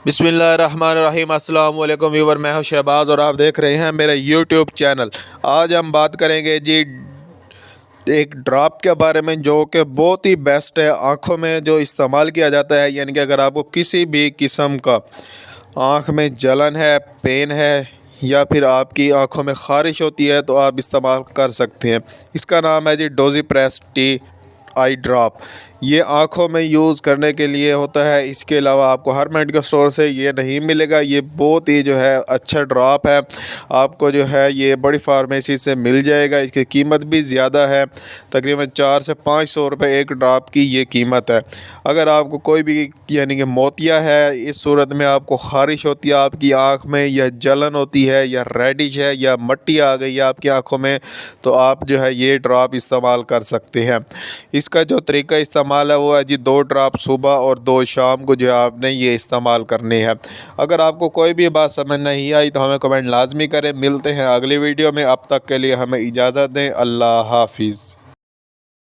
बिस्मिल्लाहिर्रहमानिर्रहीम। अस्सलाम वालेकुम व्यूवर, मैं हूं शहबाज और आप देख रहे हैं मेरा यूट्यूब चैनल। आज हम बात करेंगे जी एक ड्रॉप के बारे में जो कि बहुत ही बेस्ट है आँखों में जो इस्तेमाल किया जाता है। यानी कि अगर आपको किसी भी किस्म का आँख में जलन है, पेन है या फिर आपकी आँखों में ख़ारिश होती है तो आप इस्तेमाल कर सकते हैं। इसका नाम है जी डोज़ीप्रेस टी आई ड्रॉप। ये आँखों में यूज़ करने के लिए होता है। इसके अलावा आपको हर मेडिकल स्टोर से ये नहीं मिलेगा। ये बहुत ही जो है अच्छा ड्रॉप है। आपको जो है ये बड़ी फार्मेसी से मिल जाएगा। इसकी कीमत भी ज़्यादा है, तकरीबन 400 से 500 रुपये एक ड्रॉप की ये कीमत है। अगर आपको कोई भी यानी कि मोतिया है, इस सूरत में आपको ख़ारिश होती है आपकी आँख में, या जलन होती है, या रेडिश है, या मट्टी आ गई है आपकी आँखों में, तो आप जो है ये ड्रॉप इस्तेमाल कर सकते हैं। इसका जो तरीका इस्तेमाल है वो है जी 2 ड्रॉप सुबह और 2 शाम को जो आपने ये इस्तेमाल करने हैं। अगर आपको कोई भी बात समझ नहीं आई तो हमें कमेंट लाजमी करें। मिलते हैं अगली वीडियो में, अब तक के लिए हमें इजाज़त दें। अल्लाह हाफिज़।